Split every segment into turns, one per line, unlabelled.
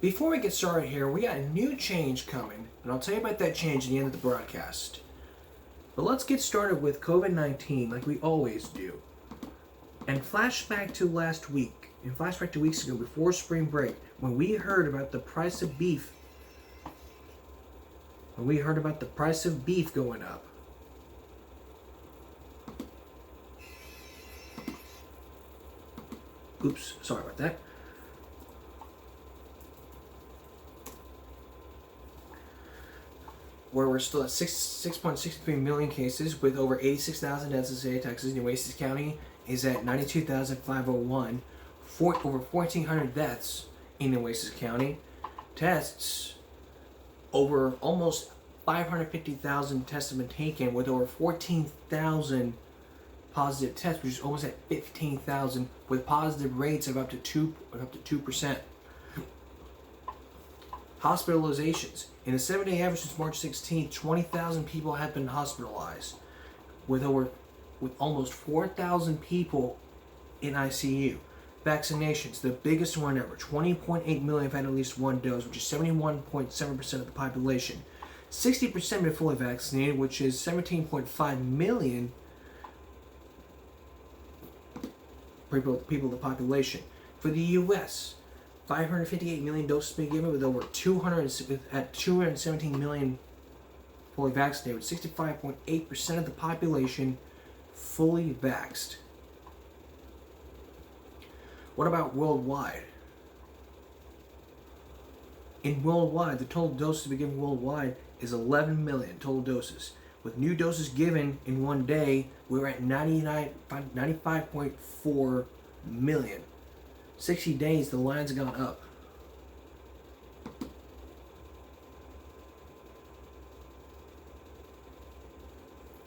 Before we get started here, we got a new change coming, and I'll tell you about that change at the end of the broadcast. But let's get started with COVID-19 like we always do. And flashback to last week, and flashback to weeks ago before spring break, when we heard about the price of beef. Going up. Oops, sorry about that. Where we're still at 6.63 million cases with over 86,000 deaths in the state of Texas. New Oasis County is at 92,501. Over 1,400 deaths in New Oasis County. Tests, over almost 550,000 tests have been taken with over 14,000 positive tests, which is almost at 15,000, with positive rates of up to 2%. Hospitalizations. In the 7-day average since March 16th, 20,000 people have been hospitalized, with almost 4,000 people in ICU. Vaccinations, the biggest one ever. 20.8 million have had at least one dose, which is 71.7% of the population. 60% have been fully vaccinated, which is 17.5 million people of the population. For the U.S., 558 million doses been given, with over 217 million fully vaccinated, with 65.8% of the population fully vaxxed. What about worldwide? In worldwide, the total doses to be given worldwide is 11 million total doses. With new doses given in one day, we're at 95.4 million. 60 days, the line's gone up.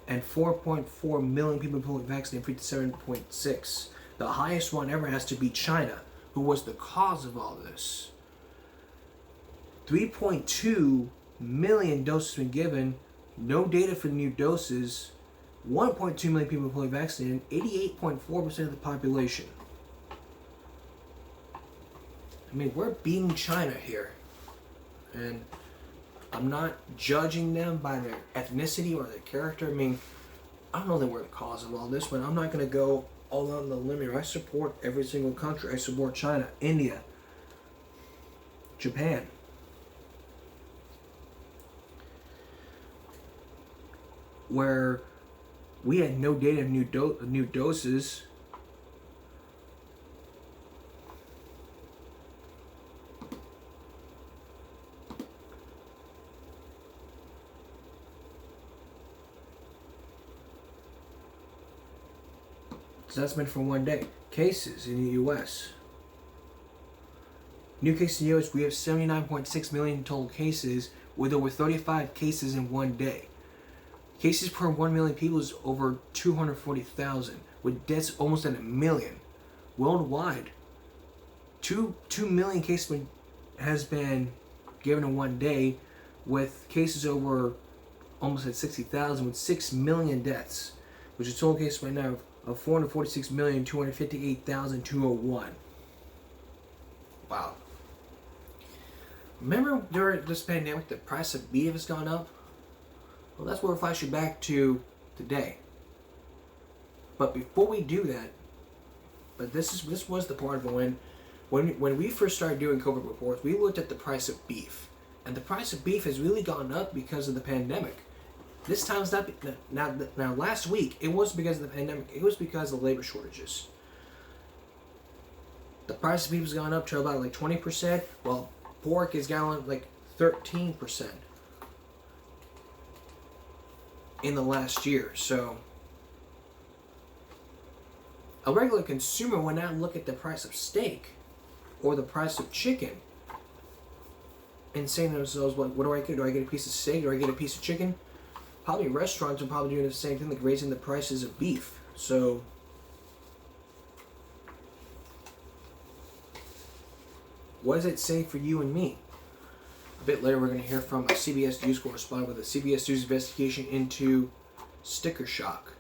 And 4.4 million people fully vaccinated, 57.6. The highest one ever has to be China, who was the cause of all this. 3.2 million doses been given. No data for new doses. 1.2 million people fully vaccinated. 88.4% of the population. I mean, we're beating China here. And I'm not judging them by their ethnicity or their character. I mean, I don't know that we're the cause of all this, but I'm not going to go all on the limb here. I support every single country. I support China, India, Japan. Where we had no data of new doses. So that's meant for one day. Cases in the U.S. New cases in the U.S., we have 79.6 million total cases, with over 35 cases in one day. Cases per 1 million people is over 240,000, with deaths almost at 1 million. Worldwide, 2 million cases has been given in one day, with cases over almost at 60,000, with 6 million deaths, which is total cases right now of 446,258,201. Wow. Remember during this pandemic, the price of beef has gone up? Well, that's where we're flashing back to today. But before we do that, this was the part of when we first started doing COVID reports, we looked at the price of beef. And the price of beef has really gone up because of the pandemic. This time it's not. Now, last week, it wasn't because of the pandemic. It was because of labor shortages. The price of beef has gone up to about like 20%. Well, pork has gone up like 13% in the last year. So, a regular consumer would not look at the price of steak or the price of chicken and saying to themselves, what do I get? Do I get a piece of steak? Do I get a piece of chicken? Probably restaurants are probably doing the same thing, like raising the prices of beef. So, what does it say for you and me? A bit later, we're going to hear from a CBS News correspondent with a CBS News investigation into sticker shock.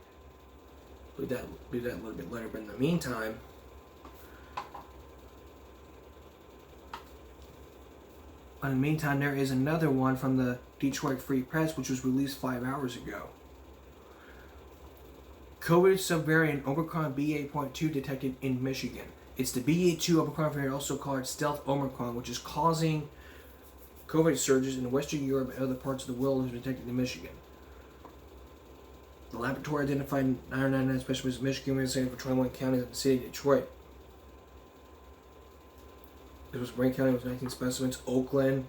We'll do that a little bit later, but in the meantime, in the meantime, there is another one from the Detroit Free Press, which was released 5 hours ago. COVID subvariant Omicron BA.2 detected in Michigan. It's the BA.2 Omicron variant, also called Stealth Omicron, which is causing COVID surges in Western Europe and other parts of the world, has been detected in Michigan. The laboratory identified 999 specimens in Michigan, Minnesota, for 21 counties in the city of Detroit. It was Wayne County, was 19 specimens. Oakland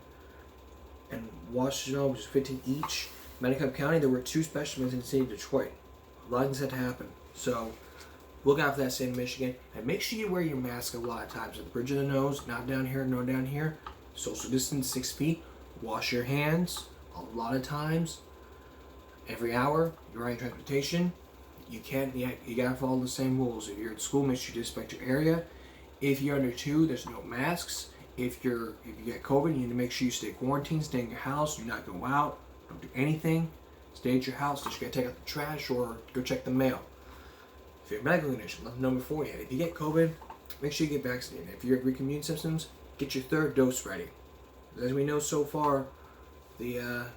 and Washington, which is 15 each. Maricopa County, there were 2 specimens in the city of Detroit. A lot of things had to happen. So look out for that state in Michigan. And make sure you wear your mask a lot of times. At the bridge of the nose, not down here, no down here. Social distance, 6 feet. Wash your hands a lot of times. Every hour, you're riding transportation. You gotta follow the same rules. If you're at school, make sure you inspect your area. If you're under 2, there's no masks. If you get COVID, you need to make sure you stay quarantined, stay in your house, do not go out, don't do anything. Stay at your house, just gotta take out the trash or go check the mail. If you have medical condition, let them know beforehand. If you get COVID, make sure you get vaccinated. If you have weak immune systems, get your 3rd dose ready. As we know so far, the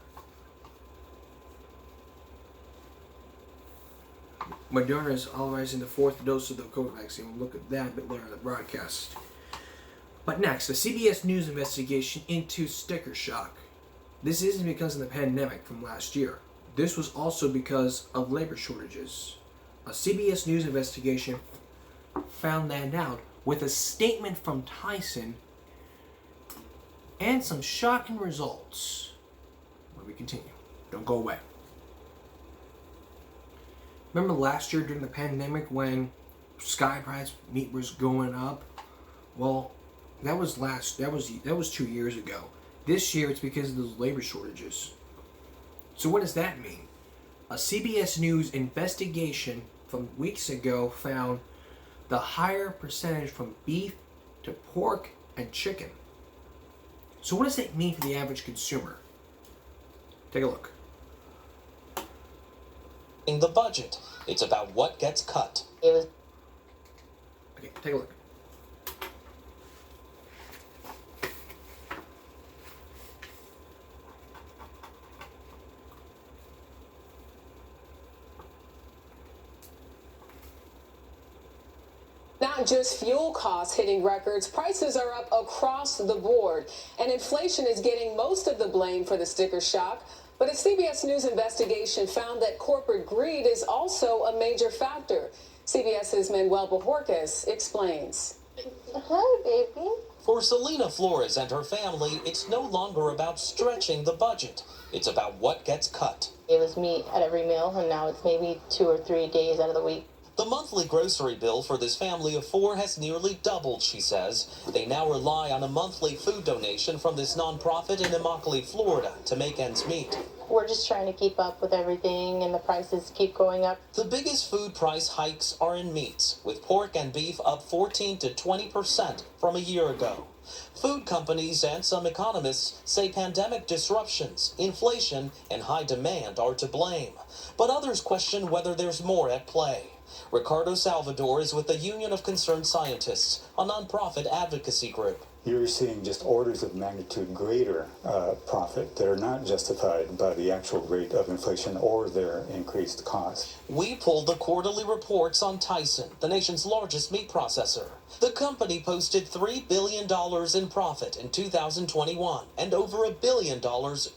Moderna is authorizing the 4th dose of the COVID vaccine. We'll look at that a bit later in the broadcast. But next, the CBS News investigation into sticker shock. This isn't because of the pandemic from last year. This was also because of labor shortages. A CBS News investigation found that out with a statement from Tyson and some shocking results. When we continue, don't go away. Remember last year during the pandemic when Sky Price meat was going up? Well, that was 2 years ago. This year it's because of those labor shortages. So what does that mean? A CBS News investigation from weeks ago found the higher percentage from beef to pork and chicken. So what does that mean for the average consumer? Take a look.
In the budget, it's about what gets cut.
Okay, take a look.
Not just fuel costs hitting records, prices are up across the board, and inflation is getting most of the blame for the sticker shock. But a CBS News investigation found that corporate greed is also a major factor. CBS's Manuel Bojorquez explains.
Hi, baby.
For Selena Flores and her family, it's no longer about stretching the budget. It's about what gets cut.
It was meat at every meal, and now it's maybe 2 or 3 days out of the week.
The monthly grocery bill for this family of 4 has nearly doubled, she says. They now rely on a monthly food donation from this nonprofit in Immokalee, Florida, to make ends meet.
We're just trying to keep up with everything, and the prices keep going up.
The biggest food price hikes are in meats, with pork and beef up 14 to 20% from a year ago. Food companies and some economists say pandemic disruptions, inflation, and high demand are to blame. But others question whether there's more at play. Ricardo Salvador is with the Union of Concerned Scientists, a nonprofit advocacy group.
You're seeing just orders of magnitude greater profit that are not justified by the actual rate of inflation or their increased cost.
We pulled the quarterly reports on Tyson, the nation's largest meat processor. The company posted $3 billion in profit in 2021 and over $1 billion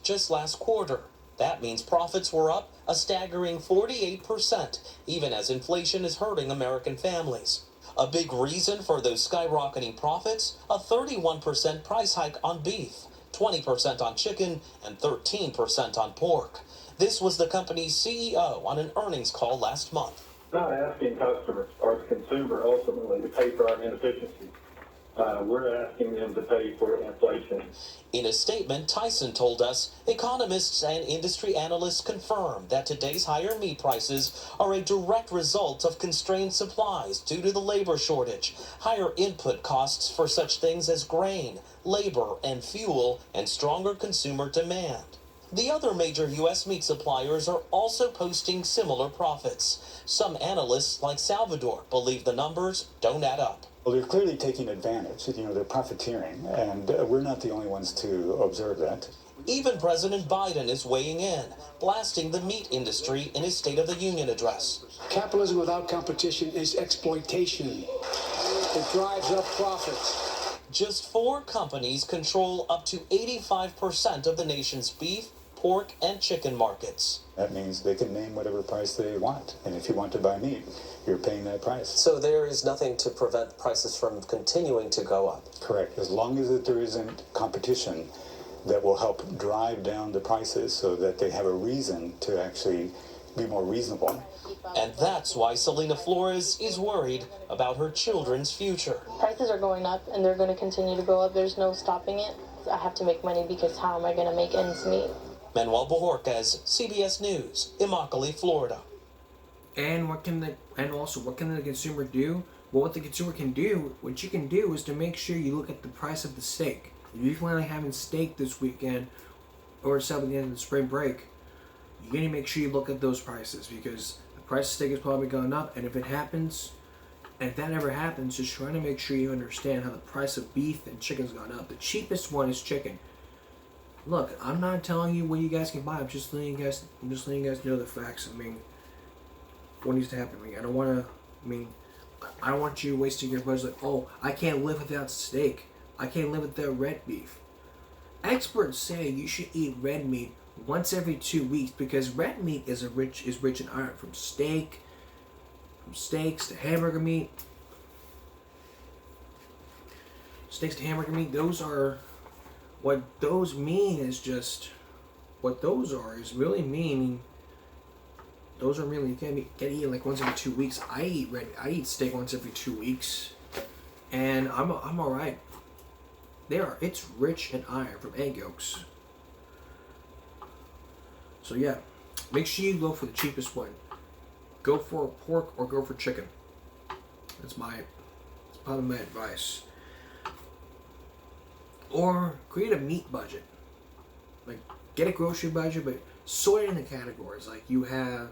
just last quarter. That means profits were up a staggering 48%, even as inflation is hurting American families. A big reason for those skyrocketing profits, a 31% price hike on beef, 20% on chicken, and 13% on pork. This was the company's CEO on an earnings call last month.
Not asking customers or the consumer ultimately to pay for our inefficiencies. We're asking them to pay for inflation.
In a statement, Tyson told us economists and industry analysts confirm that today's higher meat prices are a direct result of constrained supplies due to the labor shortage, higher input costs for such things as grain, labor, and fuel, and stronger consumer demand. The other major U.S. meat suppliers are also posting similar profits. Some analysts, like Salvador, believe the numbers don't add up.
Well, they're clearly taking advantage. They're profiteering, and we're not the only ones to observe that.
Even President Biden is weighing in, blasting the meat industry in his State of the Union address.
Capitalism without competition is exploitation. It drives up profits.
Just 4 companies control up to 85% of the nation's beef, pork, and chicken markets.
That means they can name whatever price they want. And if you want to buy meat, you're paying that price.
So there is nothing to prevent prices from continuing to go up.
Correct. As long as there isn't competition that will help drive down the prices so that they have a reason to actually be more reasonable.
And that's why Selena Flores is worried about her children's future.
Prices are going up and they're going to continue to go up. There's no stopping it. I have to make money because how am I going to make ends meet?
Manuel Bojorquez, CBS News, Immokalee, Florida.
And what can the consumer do? Well, what the consumer can do, what you can do is to make sure you look at the price of the steak. If you plan on having steak this weekend or something at the end of the spring break, you need to make sure you look at those prices, because the price of steak is probably going up. And if it happens, and if that ever happens, just trying to make sure you understand how the price of beef and chicken's gone up. The cheapest one is chicken. Look, I'm not telling you what you guys can buy. I'm just letting you guys know the facts. I mean, what needs to happen? I don't want you wasting your budget like, oh, I can't live without steak. I can't live without red beef. Experts say you should eat red meat once every 2 weeks, because red meat is rich in iron, from steaks to hamburger meat. Steaks to hamburger meat, those are what those mean is just what those are is really mean. Those are really, you can't eat like once every 2 weeks. I eat steak once every 2 weeks, and I'm all right. It's rich in iron from egg yolks. So yeah, make sure you go for the cheapest one. Go for pork or go for chicken. That's probably my advice. Or create a meat budget. Like, get a grocery budget, but sort it into categories. Like, you have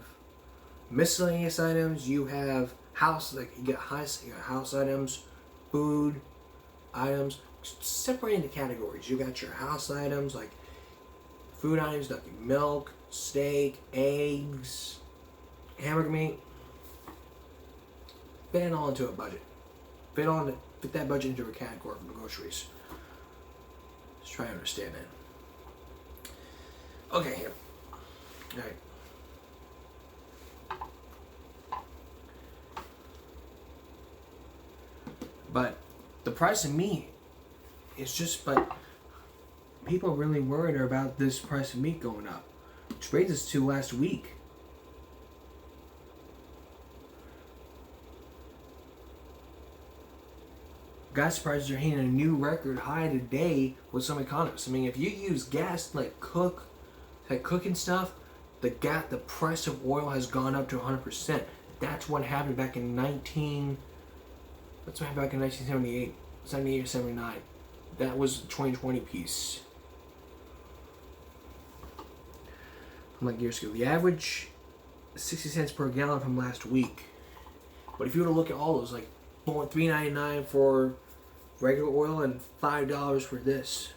miscellaneous items, you have house items, food items. Separate into categories. You got your house items, like food items like milk, steak, eggs, hamburger meat. Fit it all into a budget. Fit that budget into a category for groceries. Just try to understand that. Okay, here. Alright. But the price of meat is but people are really worried about this price of meat going up. Which brings us to last week. Gas prices are hitting a new record high today with some economists. I mean, if you use gas like cooking stuff, the price of oil has gone up to 100%. That's what happened back in 1978, 78 or 79. That was a 2020 piece. From like years ago. The average 60 cents per gallon from last week. But if you were to look at all those, like $3.99 for regular oil and $5 for this.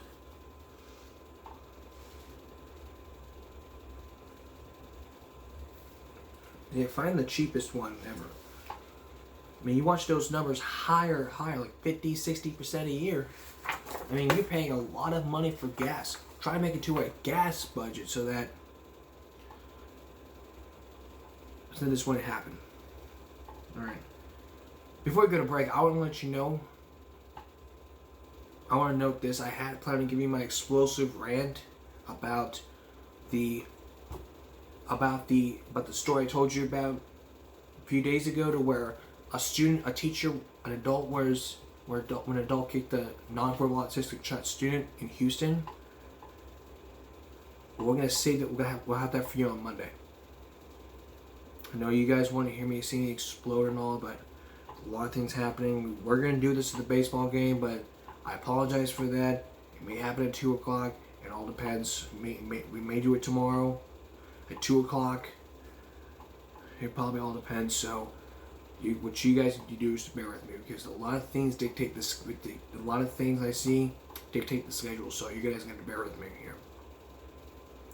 Yeah, find the cheapest one ever. I mean, you watch those numbers higher, like 50, 60% a year. I mean, you're paying a lot of money for gas. Try to make it to a gas budget so that this wouldn't happen. Alright. Before we go to break, I want to let you know, I want to note this. I had planned on giving my explosive rant about the story I told you about a few days ago, to where an adult kicked a non-verbal autistic student in Houston. We're gonna save it. We'll have that for you on Monday. I know you guys want to hear me see it explode and all, but a lot of things happening. We're gonna do this at the baseball game, but I apologize for that. It may happen at 2 o'clock. It all depends. We may do it tomorrow at 2 o'clock. It probably all depends. So what you guys need to do is to bear with me, because a lot of things dictate this. A lot of things I see dictate the schedule, so you guys got to bear with me here.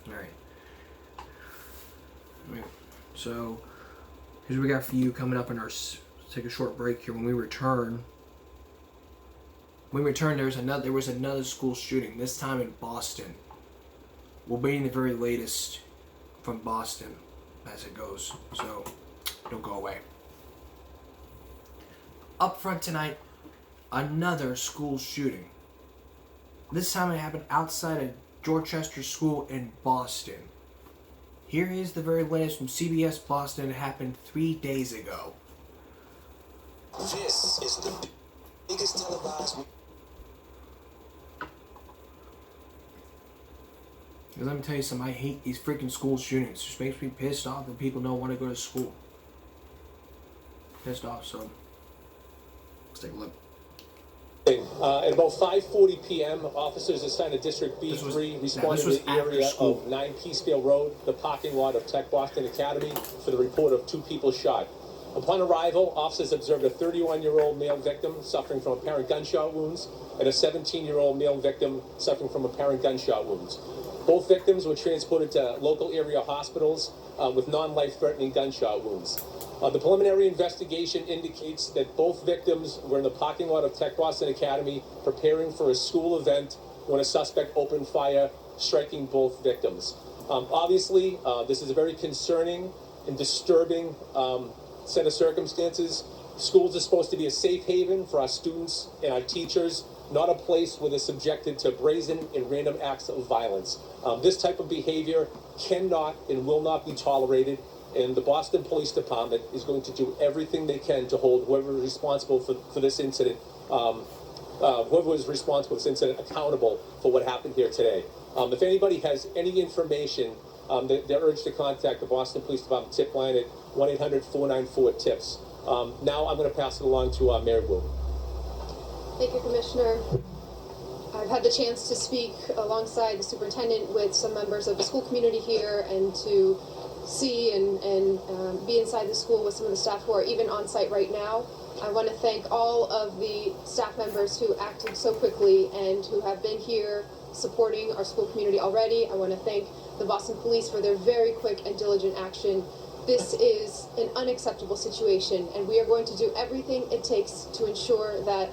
All right. So here's what we got for you coming up in our. Take a short break here. When we return, there was another school shooting. This time in Boston. We'll be in the very latest from Boston as it goes. So don't go away. Up front tonight, another school shooting. This time it happened outside a Dorchester school in Boston. Here is the very latest from CBS Boston. It happened 3 days ago.
This is the biggest televised.
Because let me tell you something, I hate these freaking school shootings. It just makes me pissed off that people don't want to go to school. Pissed off, so let's take a look.
At about 5:40 p.m., officers assigned to District B3 responded to the area of 9 Peaceville Road, the parking lot of Tech Boston Academy, for the report of 2 people shot. Upon arrival, officers observed a 31-year-old male victim suffering from apparent gunshot wounds and a 17-year-old male victim suffering from apparent gunshot wounds. Both victims were transported to local area hospitals with non-life-threatening gunshot wounds. The preliminary investigation indicates that both victims were in the parking lot of Tech Boston Academy preparing for a school event when a suspect opened fire, striking both victims. Obviously, this is a very concerning and disturbing set of circumstances. Schools are supposed to be a safe haven for our students and our teachers, not a place where they're subjected to brazen and random acts of violence. This type of behavior cannot and will not be tolerated, and the Boston Police Department is going to do everything they can to hold whoever is responsible for this incident, whoever was responsible for this incident accountable for what happened here today. If anybody has any information, they're urged to contact the Boston Police Department tip line at 1-800-494-TIPS. Now I'm going to pass it along to Mary Wu.
Thank you, Commissioner. I've had the chance to speak alongside the superintendent with some members of the school community here, and to see and be inside the school with some of the staff who are even on site right now. I want to thank all of the staff members who acted so quickly and who have been here supporting our school community already. I want to thank the Boston Police for their very quick and diligent action. This is an unacceptable situation, and we are going to do everything it takes to ensure that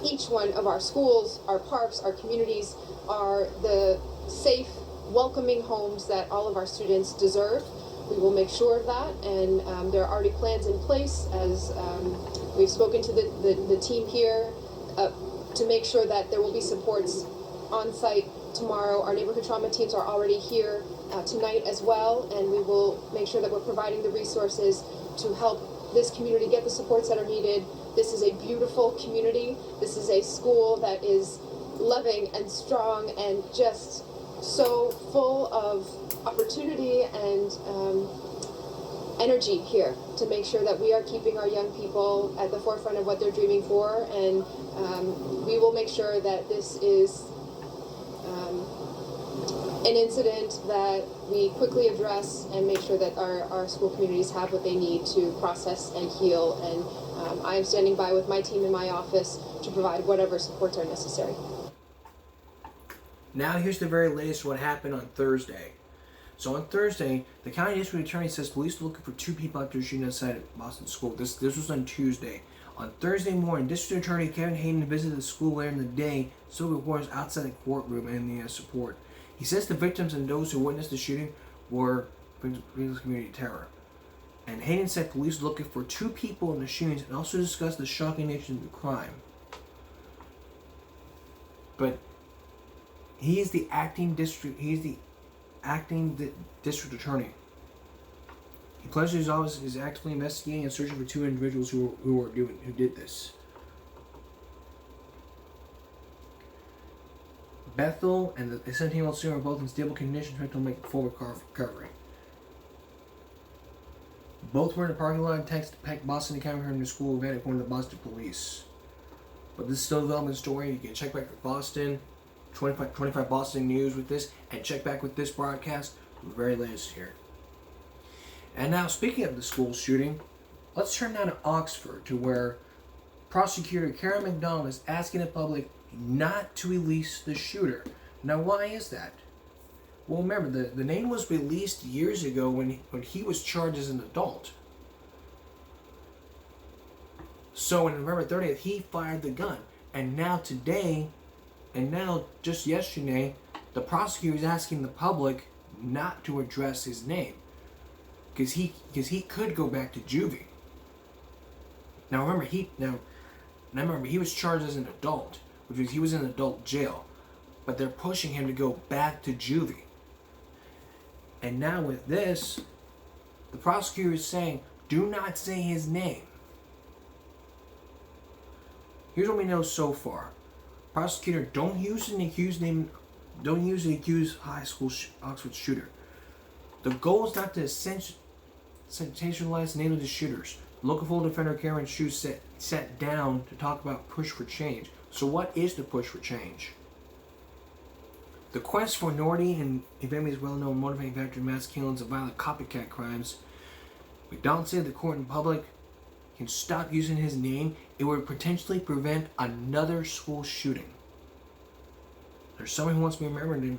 each one of our schools, our parks, our communities are the safe, welcoming homes that all of our students deserve. We will make sure of that, and there are already plans in place, as we've spoken to the team here, to make sure that there will be supports on site tomorrow. Our neighborhood trauma teams are already here tonight as well, and we will make sure that we're providing the resources to help this community get the supports that are needed. This is a beautiful community. This is a school that is loving and strong and just so full of opportunity and energy here to make sure that we are keeping our young people at the forefront of what they're dreaming for, and we will make sure that this is an incident that we quickly address and make sure that our school communities have what they need to process and heal, and I am standing by with my team in my office to provide whatever supports are necessary.
Now here's the very latest what happened on Thursday. So on Thursday, the county district attorney says police are looking for 2 people after shooting outside of Boston School. This was on Tuesday. On Thursday morning, district attorney Kevin Hayden visited the school later in the day, so reporters outside the courtroom and the support. He says the victims and those who witnessed the shooting were victims of community terror. And Hayden said police are looking for 2 people in the shootings and also discussed the shocking nature of the crime. But he is the acting district attorney. He pledged his office is actively investigating and searching for 2 individuals who did this. Bethel and the 17-year-old student are both in stable condition, trying to make full recovery. Both were in the parking lot in Tech Boston Academy during the school event, according to the Boston Police. But this is still a development story. You can check back with Boston, 25 Boston News with this, and check back with this broadcast, the very latest here. And now, speaking of the school shooting, Let's turn now to Oxford, to where prosecutor Karen McDonald is asking the public not to release the shooter. Now, why is that? Well, remember, the name was released years ago when he was charged as an adult. So on November 30th, he fired the gun. And now today, and now just yesterday, the prosecutor is asking the public not to address his name. Because he could go back to juvie. Now remember, he was charged as an adult, which means he was in adult jail. But they're pushing him to go back to juvie. And now with this, the prosecutor is saying, do not say his name. Here's what we know so far. Prosecutor, don't use an accused name. Don't use the accused high school Oxford shooter. The goal is not to sensationalize the name of the shooters. Local full defender Karen Shu sat down to talk about push for change. So what is the push for change? The quest for minority and families well-known motivating factor in mass killings and violent copycat crimes. McDonald said the court and public can stop using his name. It would potentially prevent another school shooting. There's someone who wants to be remembered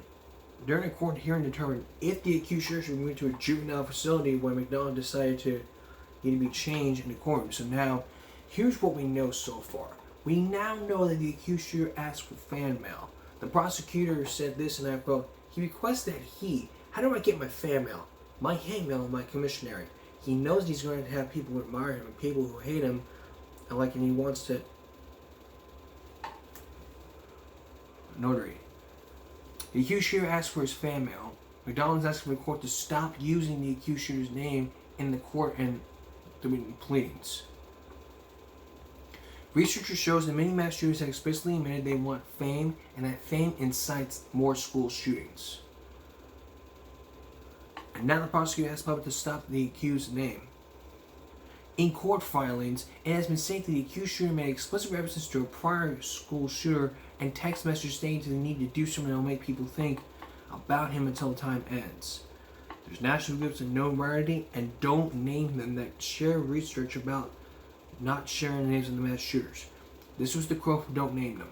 during a court hearing determined if the accused shooter should be moved to a juvenile facility when McDonald decided to need to be changed in the courtroom. So now, here's what we know so far. We now know that the accused shooter asked for fan mail. The prosecutor said this, and I quote, he requests that how do I get my fan mail? My hate mail and my commissionary. He knows he's going to have people who admire him and people who hate him, and he wants to. Notary. The accused shooter asked for his fan mail. McDonald's asking for the court to stop using the accused shooter's name in the court and the pleadings. Research shows that many mass shooters have explicitly admitted they want fame, and that fame incites more school shootings. And now the prosecutor asked the public to stop the accused's name. In court filings, it has been stated that the accused shooter made explicit references to a prior school shooter and text messages stating to the need to do something that will make people think about him until the time ends. There's national groups of notoriety and don't name them that share research about not sharing the names of the mass shooters. This was the quote from Don't Name Them.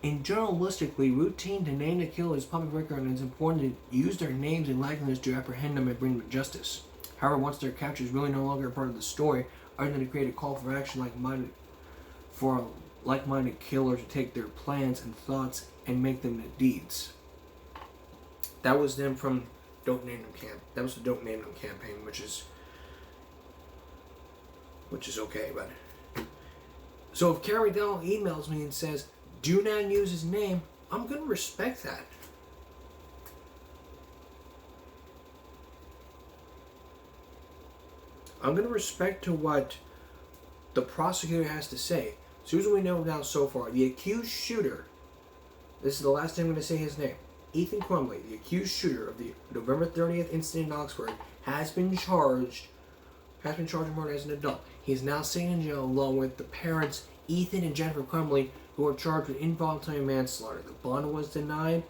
In journalistically, routine to name the killer is public record, and it's important to use their names and likeness to apprehend them and bring them to justice. However, once their capture is really no longer a part of the story, other than to create a call for action for a like-minded killer to take their plans and thoughts and make them into deeds. That was them from Don't Name Them That was the Don't Name Them campaign, which is okay, but so if Karen McDonald emails me and says, do not use his name, I'm going to respect that. I'm going to respect to what the prosecutor has to say. So here's what we know now so far. The accused shooter, this is the last time I'm going to say his name, Ethan Crumbley, the accused shooter of the November 30th incident in Oxford, has been charged with murder as an adult. He is now sitting in jail along with the parents, Ethan and Jennifer Crumbley, who are charged with involuntary manslaughter. The bond was denied,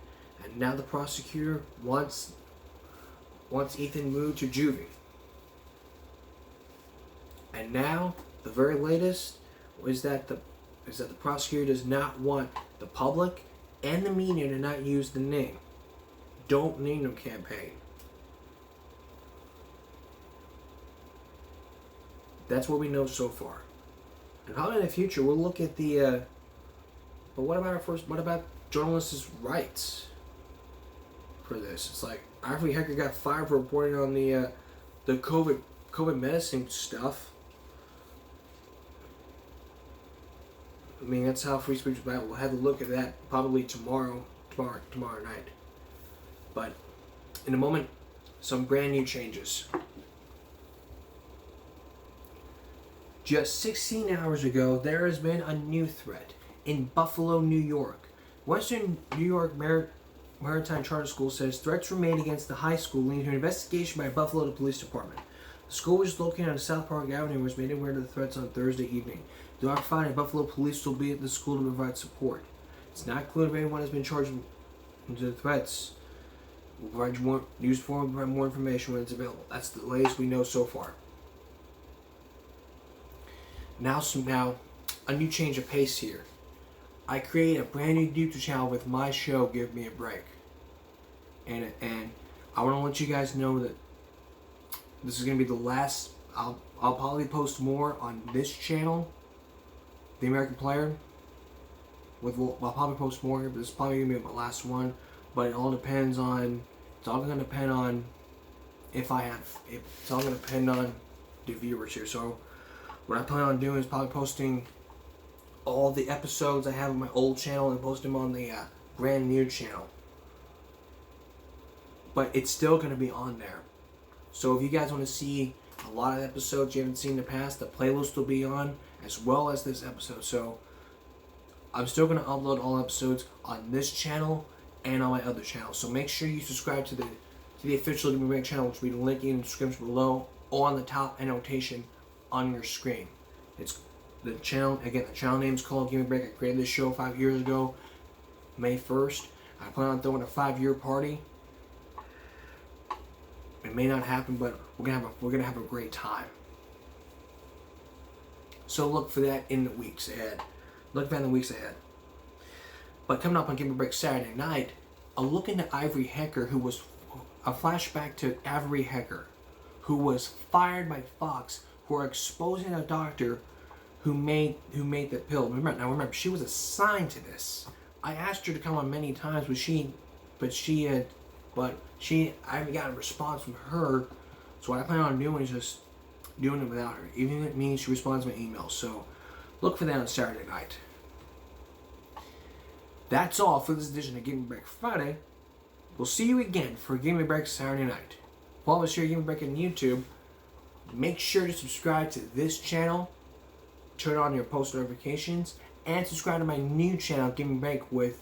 and now the prosecutor wants Ethan moved to juvie. And now, the very latest is that the prosecutor does not want the public and the media to not use the name. Don't Name Them campaign. That's what we know so far. And probably in the future we'll look at the but what about journalists' rights for this? It's like Ivory Hecker got fired for reporting on the COVID medicine stuff. I mean, that's how free speech is about. We'll have a look at that probably tomorrow night. But in a moment, some brand new changes. Just 16 hours ago, there has been a new threat in Buffalo, New York. Western New York Maritime Charter School says threats were made against the high school, leading to an investigation by Buffalo Police Department. The school, which is located on South Park Avenue, was made aware of the threats on Thursday evening. The Dark Friday, Buffalo Police will be at the school to provide support. It's not clear if anyone has been charged with the threats. We'll provide more news for and provide more information when it's available. That's the latest we know so far. Now a new change of pace here. I created a brand new YouTube channel with my show, Give Me a Break. And I want to let you guys know that this is going to be the last. I'll probably post more on this channel, The American Player. I'll probably post more here, but this is probably going to be my last one. But it all depends on. It's all going to depend on if I have. It's all going to depend on the viewers here. So what I plan on doing is probably posting all the episodes I have on my old channel and post them on the brand new channel. But it's still going to be on there. So if you guys want to see a lot of episodes you haven't seen in the past, the playlist will be on, as well as this episode. So I'm still going to upload all episodes on this channel and on my other channel. So make sure you subscribe to the official Give Me a Break channel, which will be linked in the description below or on the top annotation on your screen. It's the channel, again, the channel name is called Give Me a Break. I created this show 5 years ago, May 1st. I plan on throwing a 5-year party. It may not happen, but we're gonna have a great time. So look for that in the weeks ahead. Look for that in the weeks ahead. But coming up on Give Me a Break Saturday night, a look into Ivory Hecker, who was a flashback to Ivory Hecker, who was fired by Fox for exposing a doctor who made the pill. Remember, she was assigned to this. I asked her to come on many times, I haven't gotten a response from her. So what I plan on doing is just doing it without her, even if it means she responds to my emails. So look for that on Saturday night. That's all for this edition of Give Me a Break Friday. We'll see you again for Give Me a Break Saturday night. Follow us here at Give Me a Break on YouTube. Make sure to subscribe to this channel. Turn on your post notifications. And subscribe to my new channel, Give Me a Break, with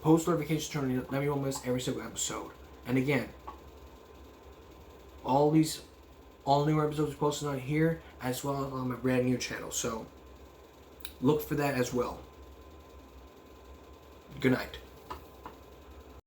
post notifications turned on. Let me won't miss every single episode. And again, all new episodes are posted on here as well as on my brand new channel. So look for that as well. Good night.